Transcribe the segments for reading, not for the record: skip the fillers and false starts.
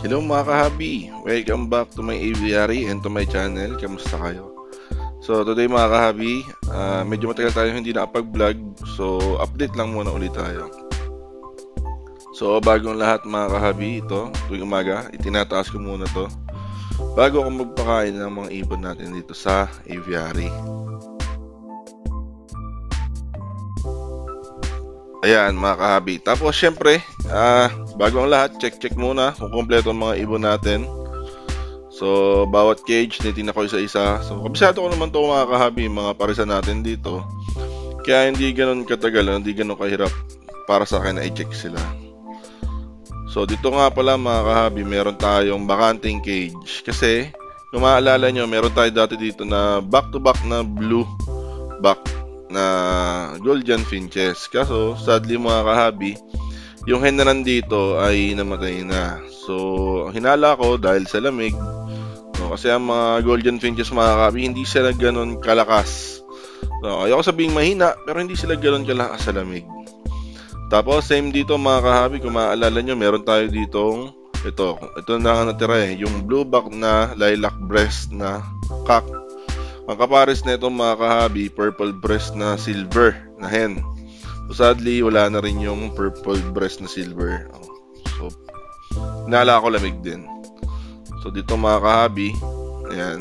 Hello mga kahabi! Welcome back to my aviary and to my channel. Kamusta kayo? So today mga kahabi, medyo matagal tayo hindi nakapag-vlog. So update lang muna ulit tayo. So bagong lahat mga kahabi, ito tuwing umaga, itinataas ko muna to bago ako magpakain ng mga ibon natin dito sa aviary. Ayan mga kahabi. Tapos syempre, bago ang lahat, check muna kung kompleto ang mga ibon natin. So bawat cage tinitingnan ko isa-isa. So kabisado ko naman to mga kahabi, mga parisan natin dito. Kaya hindi ganoon katagal, hindi ganoon kahirap para sa akin na i-check sila. So dito nga pala mga kahabi, meron tayong bakanting cage. Kasi kung maalala nyo, meron tayo dati dito na back-to-back na blue back na Golden Finches. Kaso sadly mga kahabi, yung hen na nandito ay namatay na. So hinala ko dahil sa lamig, no, kasi ang mga Golden Finches mga kahabi, hindi sila ganoon kalakas. So, ayoko sabihing mahina, pero hindi sila ganoon kalakas sa lamig. Tapos same dito mga kahabi, kung maalala nyo, meron tayo ditong ito na natira yung blue back na lilac breast na cock. Ang kapares na ito mga kahabi, purple breast na silver na hen. So sadly, wala na rin yung purple breast na silver. So, hinala ko lamig din. So dito mga kahabi, ayan.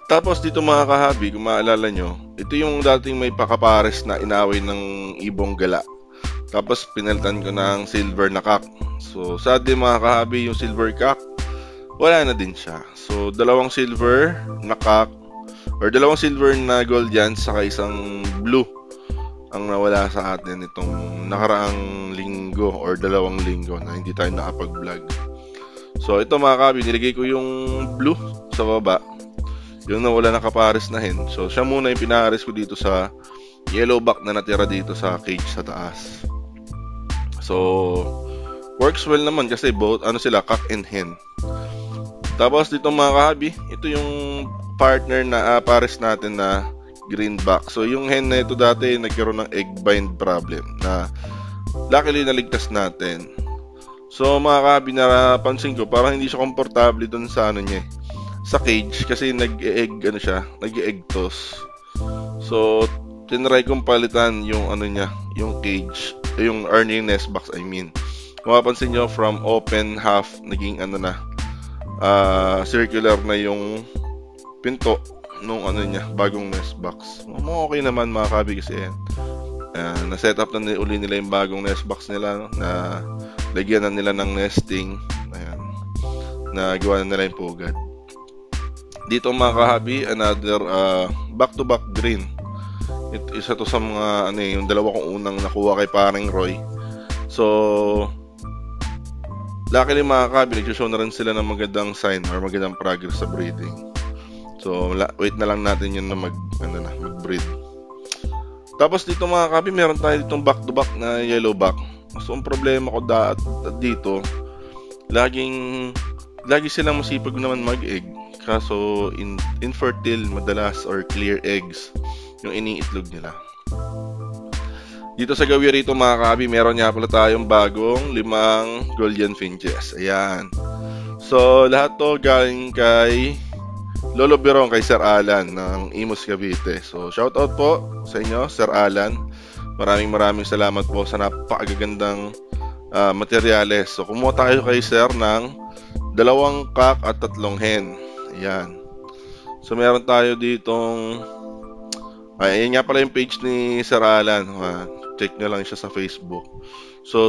Tapos dito mga kahabi, kung maalala nyo, ito yung dating may pakapares na inaway ng ibong gala. Tapos pinalitan ko ng silver na cock. So sadly mga kahabi, yung silver cock, wala na din siya. So, dalawang silver na cock or dalawang silver na gold yan saka isang blue ang nawala sa atin itong nakaraang linggo or dalawang linggo na hindi tayo nakapag-vlog. So, ito mga kabi, nilagay ko yung blue sa baba. Yung nawala na kapares na hen. So, siya muna yung pinaharis ko dito sa yellow back na natira dito sa cage sa taas. So, works well naman kasi both sila, cock and hen. Tapos dito mga kahabi, ito yung partner na pares natin na greenback. So yung hen na ito dati nagkaroon ng egg bind problem na luckily naligtas natin. So mga kahabi, napansin ko parang hindi siya komportable doon sa niya, sa cage, kasi nag-egg nag-egg toss. So tinry kong palitan yung niya, yung cage, yung nest box I mean. Kung mapansin nyo, from open half naging circular na yung pinto nung niya, bagong nest box. Okay naman mga kabi kasi yan. Na-set up na uli nila yung bagong nest box nila, no? Na lagyan na nila ng nesting. Ayan. Nagawa na nila yung pugad. Dito mga kahabi, another back-to-back green. Isa to sa mga yung dalawa kong unang nakuha kay paring Roy. So luckily mga kabi, nag-show na rin sila ng magandang sign or magandang progress sa breeding. So wait na lang natin yun na mag-breed. Tapos dito mga kabi, meron tayo ditong back-to-back na yellow back. So ang problema ko dito, lagi silang masipag naman mag-egg. Kaso infertile madalas or clear eggs yung iniitlog nila. Dito sa gawi rito mga kabi, meron nga pala tayong bagong 5 Golden Finches. Ayan. So lahat to galing kay Lolo Birong, kay Sir Alan ng Imus Cavite. So shoutout po sa inyo Sir Alan. Maraming salamat po sa napakagandang materyales. So kumuha tayo kay Sir ng 2 cock at 3 hen. Ayan. So meron tayo ditong ayan nga pala yung page ni Sir Alan. Check nyo lang siya sa Facebook. So,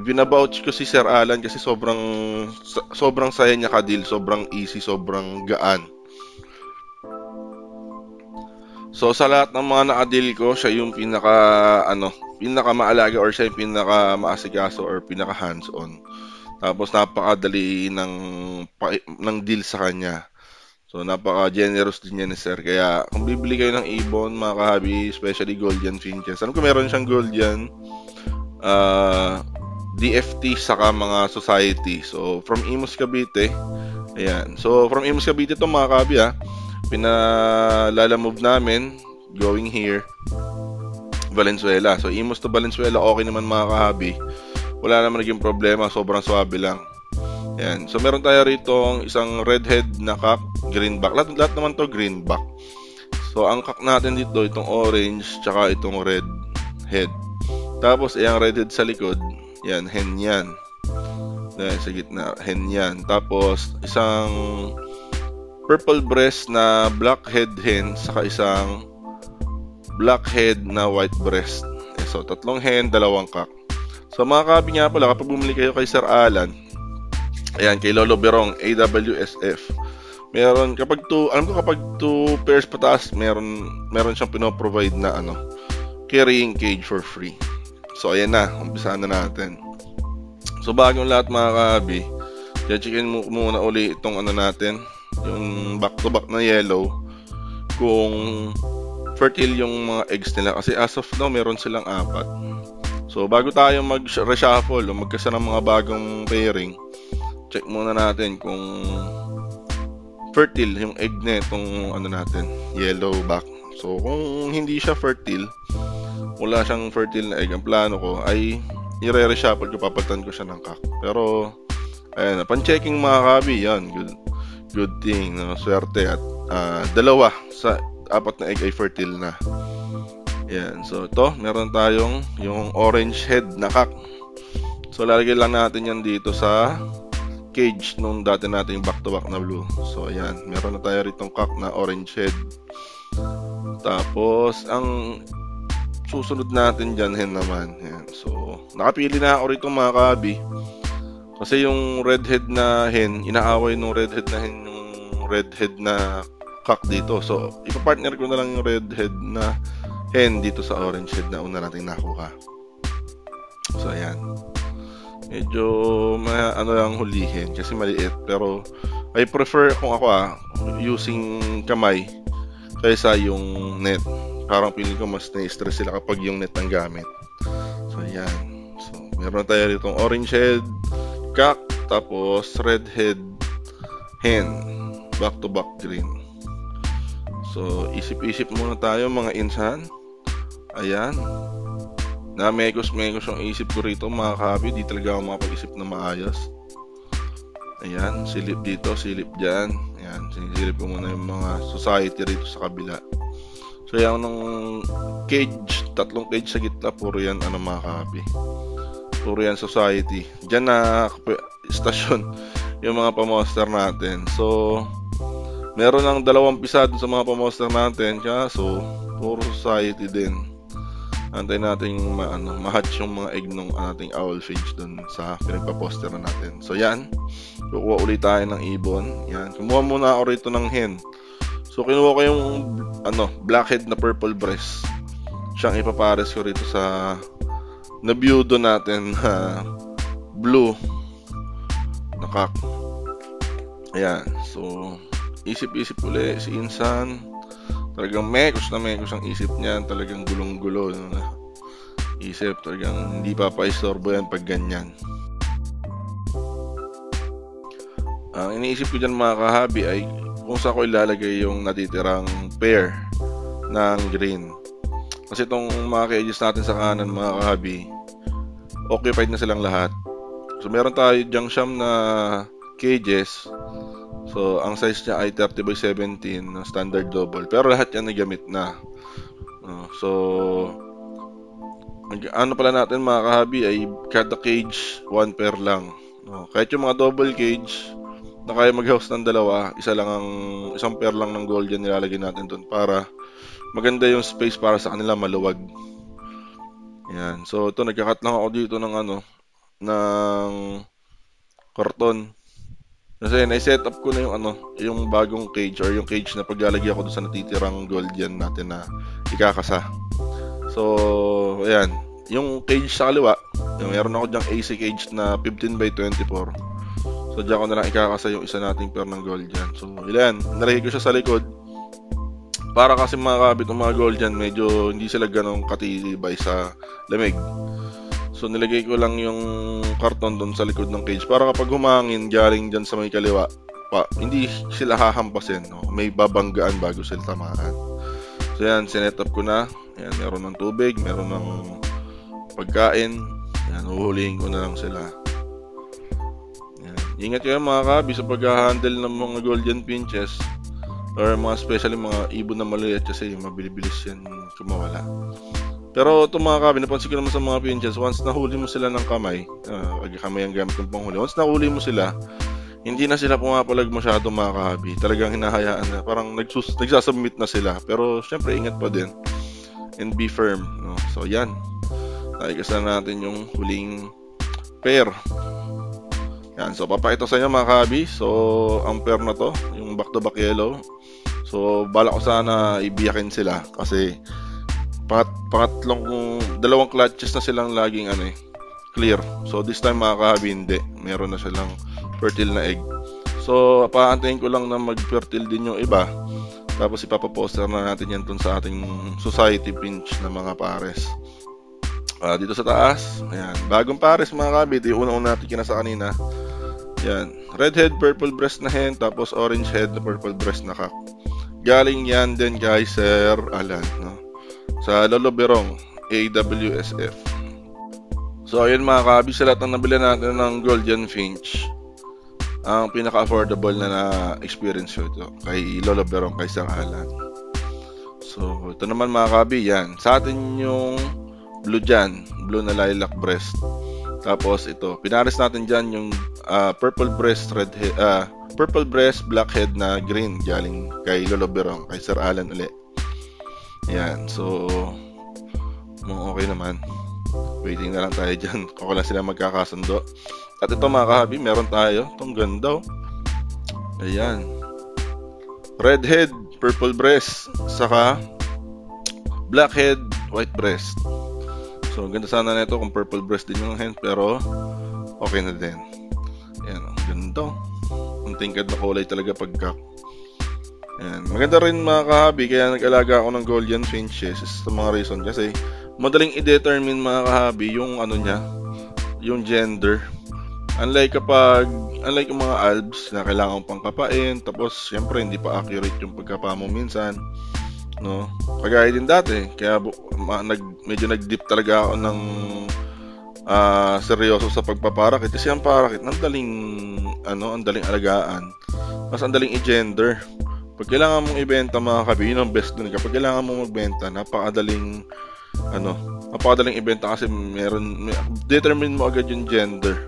binabouch ko si Sir Alan kasi sobrang saya niya kadil, sobrang easy, sobrang gaan. So, sa lahat ng mga nakadil ko, siya yung pinaka maalaga or siya yung pinaka maasikaso or pinaka hands-on. Tapos, napakadali ng deal sa kanya. So, napaka-generous din yan ni Sir. Kaya, kung bibili kayo ng ibon, mga kahabi, especially Golden Finches, alam ko meron siyang Golden, DFT, saka mga society. So, from Imus Cavite, ayan. So, from Imus Cavite ito mga kahabi, pinalalamove namin, going here, Valenzuela. So, Imus to Valenzuela, okay naman mga kahabi. wala naman naging problema, sobrang swabe lang. Ayan. So meron tayo rito isang redhead na cock, greenback. Lahat naman to greenback. So ang cock natin dito, itong orange, tsaka itong red head. Tapos yung redhead sa likod, yan, hen yan. Yan, sa gitna, hen yan. Tapos isang purple breast na black head hen, saka isang black head na white breast. So tatlong hen, dalawang cock. So mga kahabi nga pala, kapag bumili kayo kay Sir Alan, ayan, kay Lolo Berong, AWSF, meron, kapag kapag 2 pairs pataas, meron siyang pinoprovide na carrying cage for free. So ayan na, umpisahan na natin. So bagong lahat mga kahabi, checkin mo muna uli itong natin, yung back to back na yellow, kung fertile yung mga eggs nila, kasi as of now meron silang 4. So bago tayo mag-reshuffle o magkasa ng mga bagong pairing, check muna natin kung fertile yung egg na itong natin, yellow back. So kung hindi siya fertile, wala siyang fertile na egg, ang plano ko ay i-reshuffle ko, papalitan ko siya ng cock. Pero ayan, pan-checking mga kabi, yan, good thing, swerte. At 2 sa 4 na egg ay fertile na. Yan, so ito, meron tayong yung orange head na cock. So lalagay lang natin yan dito sa cage nung dati natin back to back na blue. So ayan, meron na tayo ritong cock na orange head. Tapos ang susunod natin dyan, hen naman. Ayan. So nakapili na ako rito mga kabi, kasi yung redhead na hen, inaaway nung redhead na hen yung redhead na cock dito. So ipapartner ko na lang yung redhead na hen dito sa orange head na una natin nakuha. So ayan, medyo lang hulihin kasi maliit, pero I prefer, kung ako using kamay kaysa yung net. Parang feeling ko mas na-stress sila kapag yung net ang gamit. So ayan, so meron tayo ditong orange head cock, tapos red head hen, back to back green. So isip-isip muna tayo mga insan. Ayan, na mekos yung isip ko rito mga kahabi, di talaga ako makapag-isip na maayos. Ayan, silip dito, silip dyan. Ayan, sinisilip ko muna yung mga society rito sa kabila. So yan ng cage, 3 cage sa gitna, puro yan mga kahabi, puro yan society. Dyan na stasyon yung mga pamonster natin. So meron ng 2 pisado sa mga pamonster natin, so puro society din. Antay natin ma-hatch yung mga egg ng ating owl finch dun sa pinagpa-poster na natin. So yan, kukuha ulit tayo ng ibon. Yan, kumuha muna ako rito ng hen. So kinuha ko yung blackhead na purple breast. Siyang ipapares ko rito sa nabyudo natin blue na cock. Ayan, so isip-isip ulit si Insan. Talagang mekos ang isip niyan, talagang gulong-gulo. Isip, talagang hindi papaistorbo yan pag ganyan. Ang iniisip ko dyan mga kahabi ay kung saan ko ilalagay yung natitirang pair ng green. Kasi itong mga cages natin sa kanan mga kahabi, occupied na silang lahat. So meron tayo dyang siyam na cages. So ang size niya ay 30x17 na standard double, pero lahat yan nagamit na. So pala natin mga kahabi ay kada cage 1 pair lang. Kahit yung mga double cage na kaya mag-house ng 2, isang pair lang ng gold yan nilalagay natin doon para maganda yung space para sa kanila, maluwag. Yan. So ito, nagka-cut lang ako dito ng ng karton. Kasi na-set up ko na yung bagong cage, or yung cage na paglalagay ako doon sa natitirang gold yan natin na ikakasa. So ayan, yung cage sa kaliwa, meron ako dyang AC cage na 15x24. So diyan ko na lang ikakasa yung isa nating pair ng gold dyan. So ilan, nalagay ko siya sa likod para kasi mga kabit ng mga gold dyan, medyo hindi sila ganong katibay sa lamig. So nilagay ko lang yung karton doon sa likod ng cage para kapag humangin galing dyan sa may kaliwa hindi sila hahampasin, may babanggaan bago sila tamaan. So yan, sinet up ko na. Yan, meron ng tubig, meron ng pagkain. Yan, uhulihin ko na lang sila. Yan. Ingat kayo mga kahabi sa pag-handle ng mga golden finches or mga especially mga ibon na maliit kasi mabilis yan kumawala. Pero itong mga kahabi, napansin ko naman sa mga finches, once nahuli mo sila ng kamay, kamay ang gamit ng panghuli, once nahuli mo sila, hindi na sila pumapalag masyado mga kahabi. Talagang hinahayaan na, parang nagsasubmit na sila. Pero syempre ingat pa din and be firm, no? So yan, nakikasa natin yung huling pair. Yan, so papakita sa inyo mga kahabi. So ang pair na to, yung back to back yellow. So bala ko sana ibiyakin sila kasi dalawang clutches na silang laging clear. So this time mga kahabi hindi, meron na silang fertile na egg. So paantayin ko lang na mag-fertile din yung iba. Tapos ipaposter na natin yan dun sa ating society pinch na mga pares. Dito sa taas, ayan, bagong pares mga kahabi. Ito yung una-una natin kinasa kanina. Yan, red head, purple breast na hen, tapos orange head na purple breast na cock. Galing yan din kay Sir Alan, no? Sa Lolo Berong, AWSF. So ayun mga kahabi, sa lahat ng nabili natin ng golden finch, ang pinaka-affordable na experience ko ito kay Lolo Berong, kay Sir Alan. So ito naman mga kahabi, yan, sa atin yung blue dyan, blue na lilac breast. Tapos ito, pinares natin dyan yung purple breast, purple breast, black head na green, galing kay Lolo Berong, kay Sir Alan ulit. Yan, so okay naman. Waiting na lang tayo dyan. Ako lang sila magkakasundo. At ito mga kahabi, meron tayo. Itong ganda. Ayan. Red head, purple breast, saka black head, white breast. So ganda sana na ito kung purple breast din yung hen, pero okay na din. Ayan, ganda. Ang tingkad na kulay talaga pagka. Ayan. Maganda rin mga kahabi, kaya nag-alaga ako ng golden finches sa mga reason kasi madaling i-determine mga kahabi yung niya, yung gender. Unlike yung mga albs na kailangan pang kapain, tapos syempre hindi pa accurate yung pagkapa mo minsan, no? Kagaya din dati, kaya medyo nag-dip talaga ako ng seryoso sa pagpaparakit kasi ang parakit ang daling alagaan, mas ang daling i-gender. Pag kailangan mong ibenta mga kahabi, yun ang best dun. Kapag kailangan mong magbenta, napakadaling ibenta kasi determine mo agad yung gender.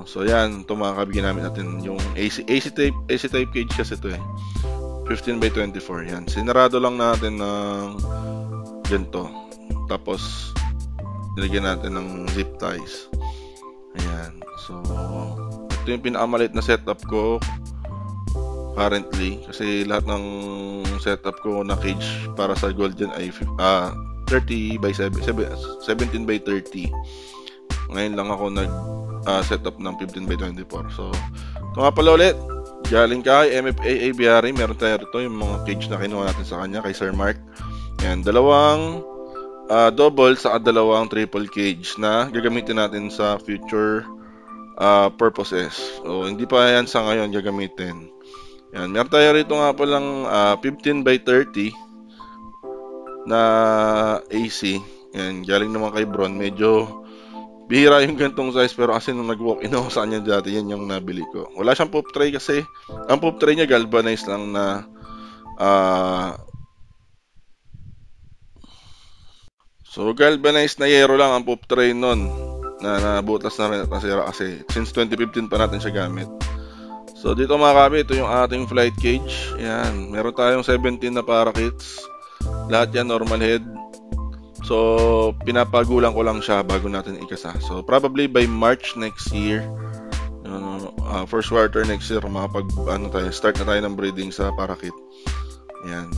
So yan, ito mga kahabi, ginamit natin yung AC type cage kasi ito 15 by 24 yan. Sinarado lang natin ng ganito. Tapos nilagyan natin ng zip ties. Ayan. So ito yung pinakamalit na setup ko currently kasi lahat ng setup ko na cage para sa golden ay 30 by 17 by 30. Ngayon lang ako nag setup ng 15 by 24. So ito nga pala ulit, galing kay MFA Aviary. Meron tayo rito yung mga cage na kinuha natin sa kanya kay Sir Mark. Yan, dalawang double sa dalawang triple cage na gagamitin natin sa future purposes. So hindi pa yan sa ngayon gagamitin. Yan, meron tayo rito nga palang 15 by 30 na AC. Yan, galing naman kay Bron. Medyo bihira yung gantong size, pero kasi nung nag-walk-in ako sa kanya dati, yan yung nabili ko. Wala siyang poop tray kasi ang poop tray niya galvanized lang na so galvanized na yero lang ang poop tray nun na nabutas na rin at nasira kasi since 2015 pa natin siya gamit. So dito mga kahabi, ito yung ating flight cage. Yan, meron tayong 17 na parakeets. Lahat yan normal head. So pinapagulang ko lang siya bago natin ikasa. So probably by March next year, first quarter next year, start na tayo ng breeding sa parakeet. Yan.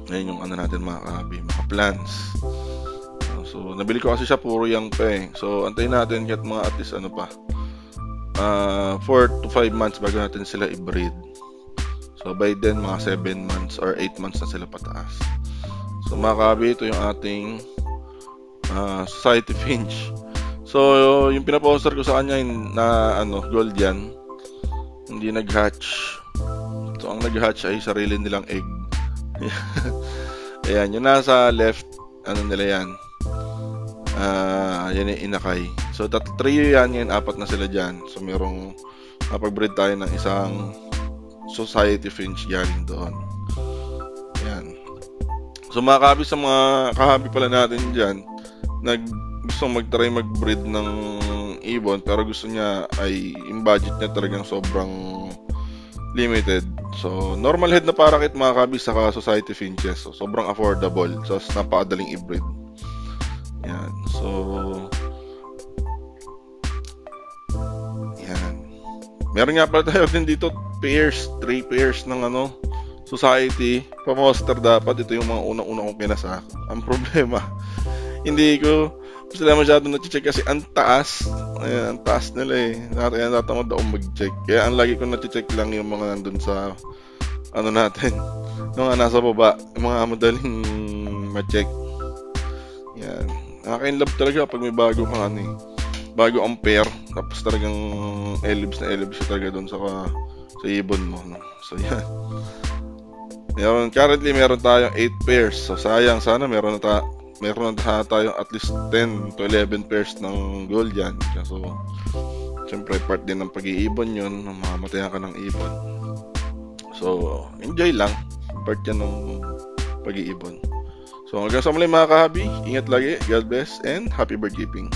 Ngayon yung natin mga kahabi, mga plans. So nabili ko kasi siya puro young pa So antayin natin kahit mga at least 4 to 5 months bago natin sila i-breed. So by then mga 7 months or 8 months na sila pataas. So mga kahabi, ito yung ating society finch. So yung pinaposter ko sa kanya na gold yan, hindi nag-hatch. So ang nag-hatch ay sarili nilang egg. Ayan, yung nasa left, nila yan. yan yung inakay. So, trio yan, yan, 4 na sila dyan. So, merong napag-breed tayo ng isang society finch galing doon. Yan. So, mga kahabi, sa mga kahabi pala natin dyan, gustong mag-try mag-breed ng ibon, pero gusto niya ay, yung budget niya talagang sobrang limited. So, normal head na parakeet, mga kahabi, saka society finches. So, sobrang affordable. So, napakadaling i-breed. Yan. So, yan. Meron nga pala tayo din dito 3 pairs ng society. Pa-monster dapat. Ito yung mga unang-unang kong kinasa. Ang problema, hindi ko sila masyado na-check kasi ang taas. Ayan, ang taas nila eh. Natamad akong mag-check. Kaya ang lagi ko na-check lang yung mga nandun sa natin. Yung mga nasa baba. Yung mga madaling ma-check. Yan. Nakaka-inlove talaga pag may bago kang bago ang pair, tapos talagang elibs siya talaga doon sa ibon mo, no? So yan. Currently meron tayong 8 pairs. So sayang, sana meron na tayong at least 10 to 11 pairs ng gold yan. So syempre part din ng pag-iibon yun, mamatayan ka ng ibon. So enjoy lang, part yan ng pag-iibon. So hanggang sa muli mga kahabi, ingat lagi, God bless, and happy bird keeping.